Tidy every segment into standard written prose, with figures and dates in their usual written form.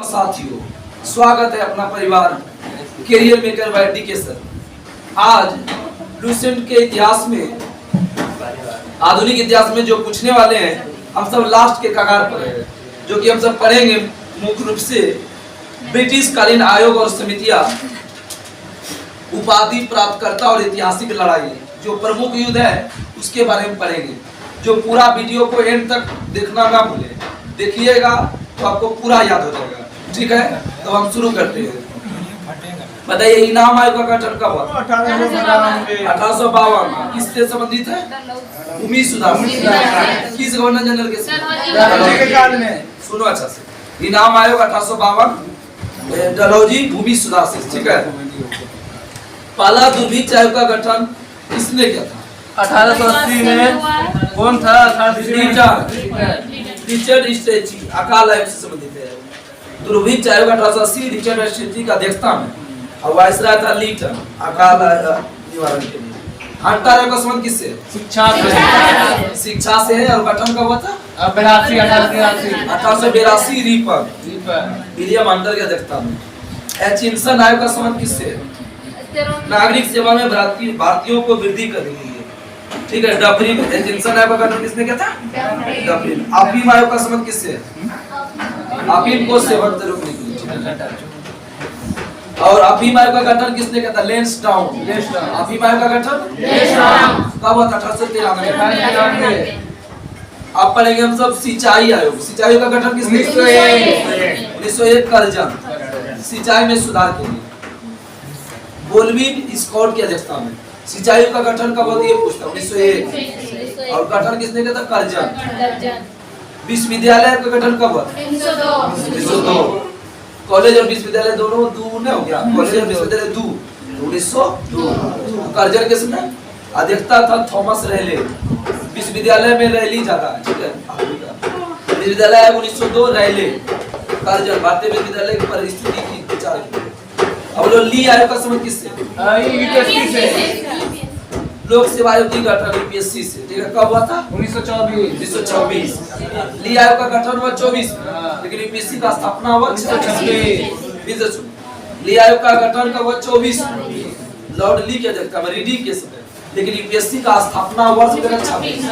साथियों, स्वागत है अपना परिवार कैरियर मेकर बाय एजुकेशन। आज लूसेंट के इतिहास में, आधुनिक इतिहास में जो पूछने वाले हैं, हम सब लास्ट के कगार पर है, जो कि हम सब पढ़ेंगे मुख्य रूप से ब्रिटिश कालीन आयोग और समितियां, उपाधि प्राप्तकर्ता और ऐतिहासिक लड़ाई, जो प्रमुख युद्ध है उसके बारे में पढ़ेंगे। जो पूरा वीडियो को एंड तक देखना ना भूले, देखिएगा तो आपको पूरा याद हो जाएगा। ठीक है, तो हम शुरू करते हैं। बताइए, इनाम आयोग का गठन कब हुआ? 1852। किससे संबंधित है? भूमि सुधार। किस गवर्नर जनरल के साथ? सुनो अच्छा से, इनाम आयोग 1852, डलहौजी भूमि सुधार से। ठीक है, पहला दुर्भिक्ष आयोग का गठन किसने किया था? 1880 में कौन था? रिचर्ड स्ट्रेची, अकाल आयोग से संबंधित है। दुर्भिक्ष आयोग 1880 रिचर्ड स्ट्रेची का अध्यक्षता में, और वायसराय था लीटन, अकाल निवारण के लिए। हंटर आयोग का संबंध किससे? शिक्षा से है। और गठन कब हुआ था? 1882 विलियम हंटर के अध्यक्षता में। एचिंसन आयोग का संबंध किससे? नागरिक सेवा में भारतीयों को वृद्धि करने के लिए। ठीक है, डफरिन। एचिंसन आयोग का गठन किसने किया था? डफरिन। अफीम आयोग का संबंध किससे? अफीम को सेवन से रोकने के लिए। और अफीम आयोग का गठन किसने किया था? लेंसडाउन। अफीम आयोग का गठन कब हुआ था? 1893। अब पढ़ेंगे हम सब सिंचाई आयोग। सिंचाई आयोग का गठन किसने? 1901 करजन, सिंचाई में सुधार के लिए। बोलविन स्कॉट की अध्यक्षता में। सिंचाई का गठन कब हुआ? ये पूछता 1901। और गठन किसने किया था? करजन। विश्वविद्यालय का गठन कब हुआ? 1902। कॉलेज और विश्वविद्यालय दोनों दू ने हो गया, कॉलेज और विश्वविद्यालय दू, 1902। करजन के समय अध्यक्षता था थॉमस रेले। विश्वविद्यालय में रैली ज्यादा है। ठीक है, विश्वविद्यालय 1902, रेले। करजन भारतीय विश्वविद्यालय की परिस्थिति की विचार की। अब ली आयोग का संबंध किससे? लोक सेवा आयोग की गठन यूपीएससी से। ठीक है, कब हुआ था? 1924। ली आयोग का गठन हुआ 24, लेकिन यूपीएससी का स्थापना हुआ 26। ली आयोग का गठन कब हुआ? 24, लॉर्ड ली के अध्यक्षता में, रीडिंग के समय, लेकिन यूपीएससी का स्थापना हुआ 26।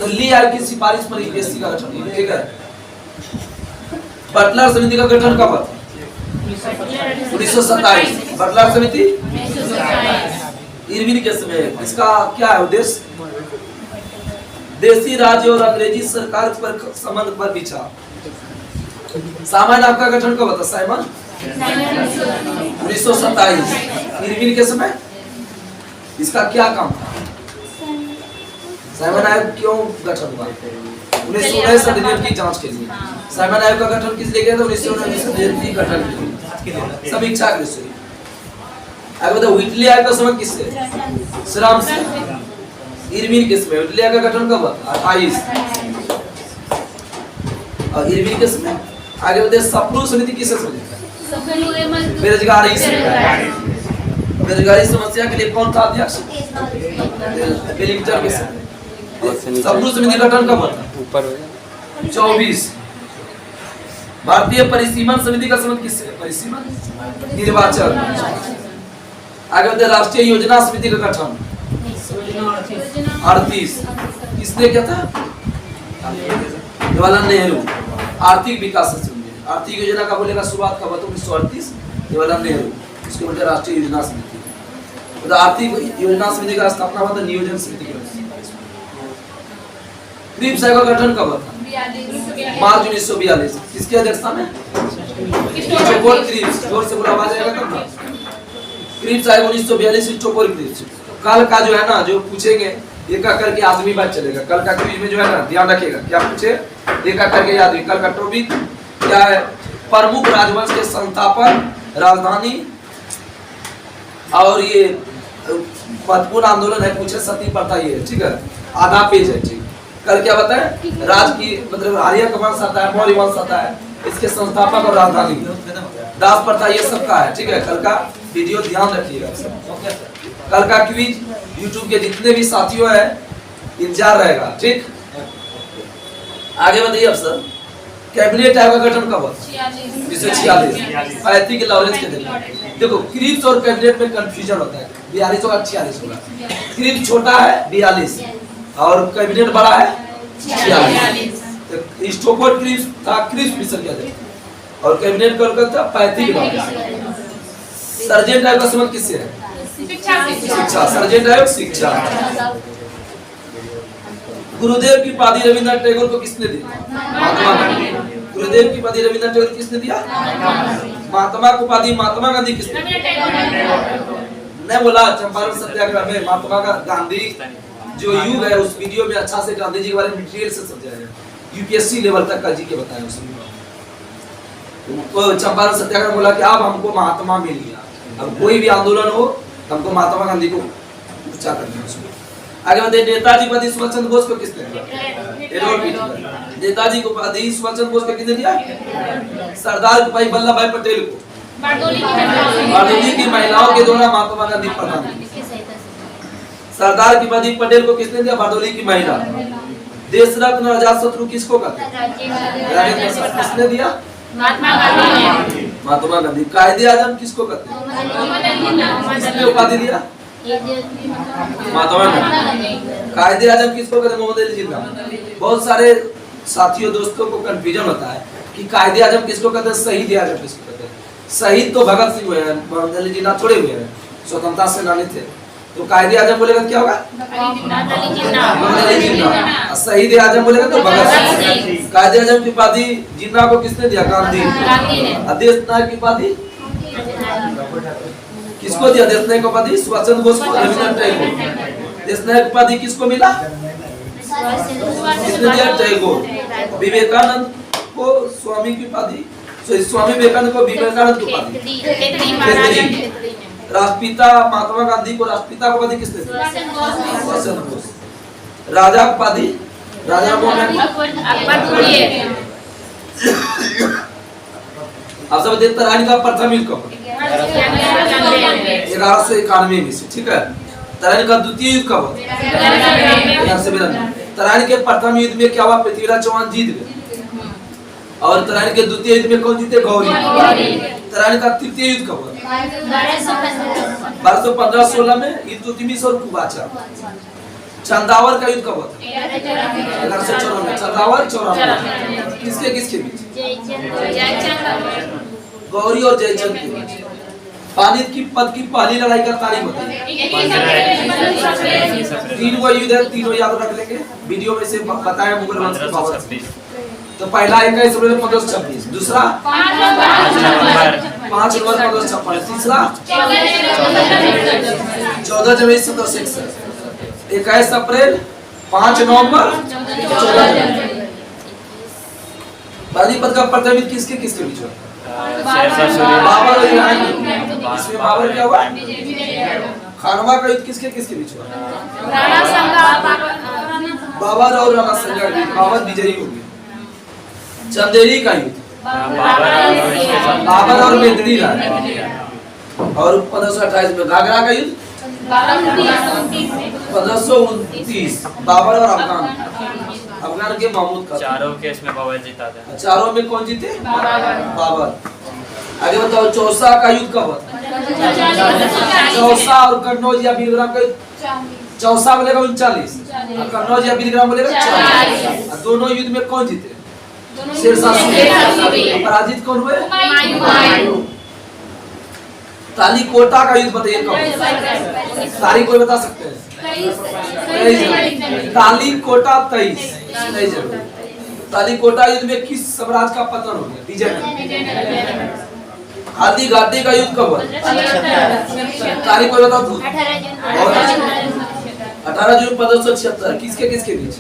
तो ली आयोग की सिफारिश पर यूपीएससी का गठन हुआ। ठीक है, बटलर समिति का गठन कब हुआ? 1927। बटलर समिति इरविन के समय। इसका क्या है उद्देश्य? देशी राज्य और अंग्रेजी सरकार पर संबंध पर विचार। सामान्य आयोग का गठन कब होता? साइमन 1927 इरविन के समय। इसका क्या काम था? साइमन आयोग क्यों गठन हुआ? 1919 अधिनियम की जांच के लिए। साइमन आयोग का गठन किस लिए किया था? 1919 अधिनियम की गठन के लिए, समीक्षा के लिए। आगे बताओ, व्हिटली आयोग का संबंध किससे? श्रम से। इरविन के समय। व्हिटली आयोग का गठन कब हुआ? 28। और इरविन के समय। आगे बताइए, सप्रू समिति किससे संबंधित? बेरोजगारी से। बेरोजगारी समस्या के लिए कौन था अध्यक्ष? वेलिंगटन के समय। सप्रू समिति गठन कब हुआ था? 24। भारतीय परिसीमन समिति का संबंध किससे? परिसीमन निर्वाचन। आगे बताइए, राष्ट्रीय योजना समिति का गठन 38। किसने किया था? जवाहरलाल नेहरू। आर्थिक विकास से संबंधित। आर्थिक योजना का बोलेगा शुरुआत कब हुआ? 1938, जवाहरलाल नेहरू। इसके बोलते राष्ट्रीय योजना समिति। तो आर्थिक योजना समिति का स्थापना हुआ था नियोजन समिति के। क्रिप्स आयोग का गठन कब हुआ था? मार्च 1942। किसकी अध्यक्षता में? चोपोल क्रिप्स। जोर से बोला आवाज आएगा तब ना। क्रिप्स आयोग 1942 चोपोल क्रिप्स। कल का जो है ना, जो पूछेंगे एक करके आदमी बात चलेगा। कल का क्विज में जो है ना, ध्यान रखिएगा, क्या पूछे एक करके आदमी। कल का टॉपिक क्या है? प्रमुख राजवंश के संस्थापक, राजधानी, और ये महत्वपूर्ण आंदोलन है, पूछे सती प्रथा। ये ठीक है, आधा पेज है। ठीक, कल क्या बताए? राज की मतलब आर्य का वंश आता है, मौर्य वंश आता है, इसके संस्थापक और राजधानी, दास प्रथा, ये सब का है। ठीक है, कल का वीडियो ध्यान रखिएगा। कल का क्विज YouTube के जितने भी साथियों हैं इंतजार रहेगा। ठीक, आगे बताइए अब सर, कैबिनेट आयोग का गठन कब हुआ? 1946। 35 के लॉरेंस के दिन। देखो क्रिप्स और कैबिनेट में कंफ्यूजन होता है, 42 होगा 46 होगा। क्रिप्स छोटा है 42 और कैबिनेट बड़ा है 46। तो स्टोफोर्ड क्रिप्स था, क्रिप्स मिशन किया था और कैबिनेट कलकत्ता 35 के लॉरेंस। सर्जेंट आयोग का संबंध किससे है? शिक्षा। सर्जेंट आयोग शिक्षा। गुरुदेव की उपाधि रविंद्रनाथ टैगोर को किसने दी? महात्मा गांधी। गुरुदेव की उपाधि रविंद्रनाथ टैगोर को किसने दिया? महात्मा को उपाधि महात्मा गांधी किसने दिया? नहीं बोला चंपारण सत्याग्रह में महात्मा गांधी जो युग है उस वीडियो में अच्छा से गांधी जी के बारे में डिटेल से समझाया है, यूपीएससी लेवल तक का जी के बताया उसमें। तो चंपारण सत्याग्रह बोला कि अब हमको महात्मा मिल गया, अब कोई भी आंदोलन हो हमको महात्मा गांधी को ऊंचा करना है उसको। आगे बढ़ते नेताजी उपाधि सुभाष चंद्र बोस को किसने दिया? नेताजी को उपाधि सुभाष चंद्र बोस को किसने दिया? सरदार भाई वल्लभ भाई पटेल को। बारडोली की महिलाओं के द्वारा महात्मा गांधी प्रधान। सरदार की उपाधि पटेल को किसने दिया? बारडोली की महिला। देश रत्न अजातशत्रु किसको कहते हैं? किसने दिया? महात्मा गांधी। कायदे आजम किसको कहते हैं? किसने उपाधि दिया? महात्मा गांधी। कायदे आजम किसको कहते हैं? मोहम्मद अली जिन्ना। बहुत सारे साथियों दोस्तों को कंफ्यूजन होता है कि कायदे आजम किसको कहते हैं, शहीद आजम किसको कहते हैं। शहीद तो भगत सिंह हुए हैं, मोहम्मद अली जिन्ना थोड़े हुए हैं, स्वतंत्रता सेनानी थे। तो कायदे आजम बोलेगा क्या होगा? मोहम्मद अली जिन्ना। शहीद आजम बोलेगा तो भगत सिंह। कायदे आजम की उपाधि जिन्ना को किसने दिया? गांधी। देश नायक की उपाधि किसको दिया? देश नायक उपाधि सुभाष चंद्र बोस को। रविंद्रनाथ टैगोर। देश नायक उपाधि किसको मिला? किसने दिया? टैगोर। विवेकानंद को स्वामी की उपाधि, स्वामी विवेकानंद को विवेकानंद की उपाधि। राष्ट्रपिता महात्मा गांधी को राष्ट्रपिता को उपाधि किसने दिया? सुभाष चंद्र बोस। राजा उपाधि राजा को आप सब देखते तराइन का प्रथम युद्ध कब? 1191 में से, ठीक है। तराइन का द्वितीय युद्ध कब? 1192। तराइन के प्रथम युद्ध में क्या हुआ? पृथ्वीराज चौहान जीत गए और तराइन के द्वितीय युद्ध में कौन जीते? गौरी। तराइन का तृतीय युद्ध कब हुआ? 1215-16 में इल्तुतमिश और कुबाचा। चंदावर का युद्ध कब हुआ? 1194। चंदावर 94 किसके किसके बीच? गौरी और जयचंद के बीच। पानीपत की पद की पहली लड़ाई का तारीख बताइए। 3 वो युद्ध है, तीनों याद रख लेंगे, वीडियो में से बताया मुगल वंश के बाबत। तो पहला 21 अप्रैल 1526, दूसरा 5 नवंबर 1556, तीसरा 14 जनवरी 1761, 21 अप्रैल 5 नवंबर 14 जनवरी। पानीपत का प्रथम युद्ध किसके किसके बीच हुआ? बाबर और ईरानी। इसमें बाबर क्या हुआ? खानवा का युद्ध किसके किसके बीच हुआ? बाबर और राणा संगा। बाबर विजयी हो गए। चंदेरी का युद्ध बाबर और मेदिनी राय। और 1528 में घाघरा का युद्ध 1529 बाबर और अफगान के महमूद का। चारों केस में बाबर जीता था। चारों में कौन जीते? बाबर। आगे बताओ चौसा का युद्ध कब हुआ? चौसा और कन्नौज या बीरग्राम का युद्ध। चौसा बोलेगा 39 और कन्नौज या बीरग्राम बोलेगा 40। दोनों युद्ध में कौन जीते? शेरशाह सूरी। पराजित कौन हुए? तालीकोटा का युद्ध बताइए कब? तारीख कोई बता सकते हैं? 23 तालीकोटा 23 तालीकोटा युद्ध में किस साम्राज्य का पतन हो गया? विजय। हाथी घाटी का युद्ध कब हुआ? तारीख कोई बता दो? 18 जून 1576। किसके किसके बीच?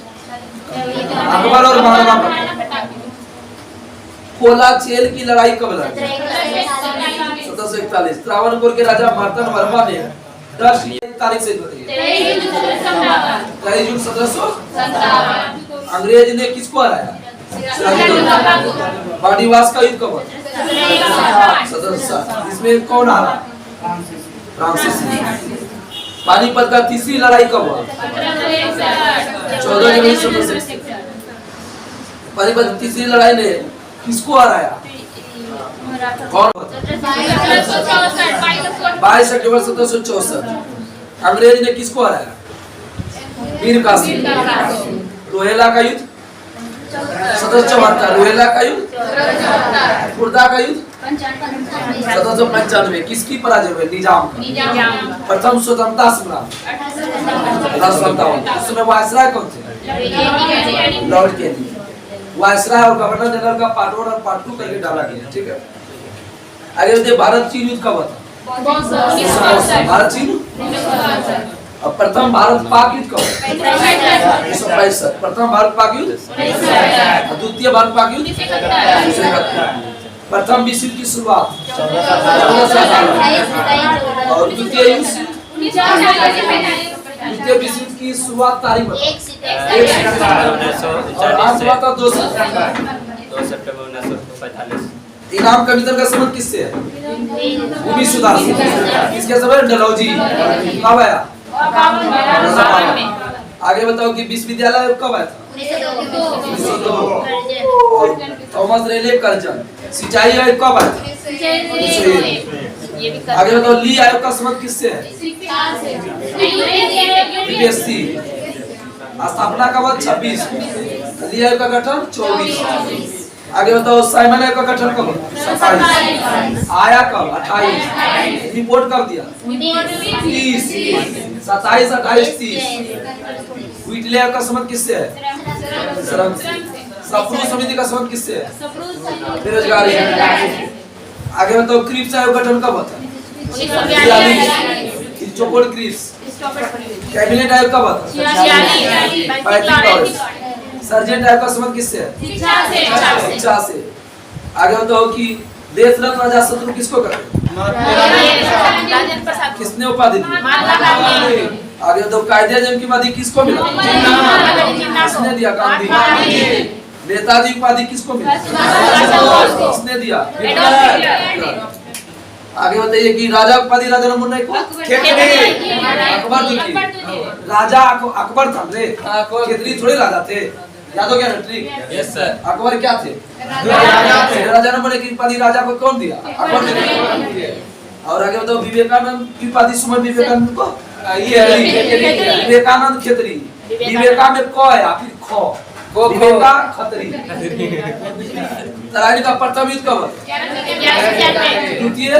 अकबर और महाराणा। कोलाचेल की लड़ाई कब लड़ी? 1741। त्रावणकोर के राजा मार्तंड वर्मा ने 10 तारीख से बताइए। 23 जून 1757। अंग्रेज ने किसको हराया? वाडिवास का युद्ध कब हुआ? 1760। इसमें कौन हारा? फ्रांसीसी। पानीपत का तीसरी लड़ाई कब हुआ? 14 जनवरी 1761। पानीपत की तीसरी लड़ाई ने किसको हराया? कौन? 22 अक्टूबर 1764। अंग्रेज ने किसको हराया? मीर कासिम। रोहिला का युद्ध 1774। रोहिला का युद्ध, खुर्दा का युद्ध 1795। किसकी पराजय हुई? निजाम का। प्रथम स्वतंत्रता संग्राम 1857। उस समय वायसराय कौन थे? लॉर्ड केनी। वायसराय और गवर्नर जनरल का पार्ट 1 और पार्ट 2 करके डाला गया। ठीक है, आगे देखिए भारत चीन युद्ध कब हुआ था? भारत चीन। और प्रथम भारत पाक युद्ध कब? 1965। प्रथम भारत पाक युद्ध। द्वितीय भारत पाक युद्ध 1971। प्रथम विश्व युद्ध की शुरुआत 1457। और द्वितीय विश्व युद्ध की शुरुआत तारीख बताओ। 1 सितंबर और आज हुआ था 2 सितंबर 1945। इनाम कविता का संबंध किससे है? भूमि सुधार से। किसके संबंध? डलहौजी। कब आया? आगे बताओ कि विश्वविद्यालय कब आया था? 1902। और थॉमस रेले कर्जन। सिंचाई आयोग कब आया था? 1901। आगे बताओ ली आयोग का संबंध किससे है? यूपीएससी। स्थापना का बाद 26। ली आयोग का गठन 24। आगे बताओ साइमन आयोग का गठन कब? 27। आया कब? 28। रिपोर्ट कब दिया? 30। 27, 28, 30। व्हीटले आयोग का संबंध किससे है? श्रम से। सप्रू समिति का संबंध किससे है? बेरोजगारी। आगे बताओ क्रिप्स आयोग का गठन कब हुआ था? 1942। चौकोर क्रिप्स। कैबिनेट आयोग कब हुआ था? 35। सर्जेंट आयोग का संबंध किससे है? शिक्षा से। आगे बताओ कि देश रत्न राजा शत्रु किसको करते? किसने उपाधि दी? आगे बताओ कायदे आजम की उपाधि किसको मिला? किसने दिया? गांधी। नेताजी उपाधि किसको मिला? किसने दिया? आगे बताइए कि राजा उपाधि राजा नंबर 1 को अकबर द्वितीय। राजा अकबर था रे, खेतरी थोड़े राजा थे। याद हो गया ना ट्रिक? Yes sir. अकबर क्या थे? राजा नंबर 1 की उपाधि राजा को कौन दिया? अकबर ने। और आगे बताओ विवेकानंद की उपाधि स्वामी विवेकानंद को? विवेकानंद खेतरी। विवेका में क है आखिर ख। विवेका खत्री। तराई का प्रथम युद्ध कब? द्वितीय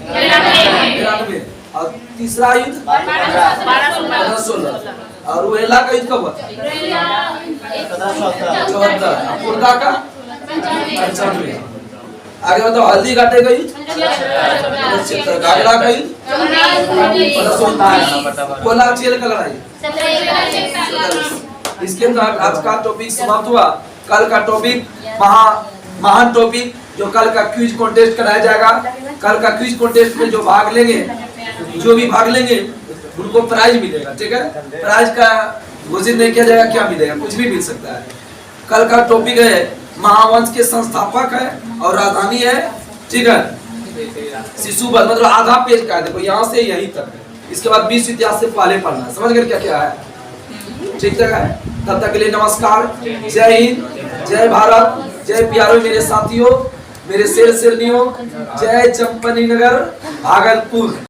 93। और तीसरा युद्ध 1216। और रोहिला का युद्ध कब? 74। खुर्दा का 95। आगे बताओ हल्दी घाटे का युद्ध 75। घाघरा का युद्ध 1529। कोला चेल का लड़ाई 17। इसके साथ आज का टॉपिक समाप्त हुआ। कल का टॉपिक महान टॉपिक जो कल का क्विज कॉन्टेस्ट कराया जाएगा। कल का क्विज कॉन्टेस्ट में जो भी भाग लेंगे उनको प्राइज मिलेगा। ठीक है, प्राइज का घोषित नहीं किया जाएगा, क्या मिलेगा? कुछ भी मिल सकता है। कल का टॉपिक है महावंश के संस्थापक है और राजधानी है। ठीक है, शिशुबल मतलब आधा पेज का है, देखो यहाँ से यहीं तक है। इसके बाद विश्व इतिहास से पहले पढ़ना है। समझ गए क्या क्या है? ठीक है, तब तक के लिए नमस्कार। जय हिंद, जय भारत, जय प्यारो मेरे साथियों, मेरे शेर शेरनियों। जय चंपनी नगर भागलपुर।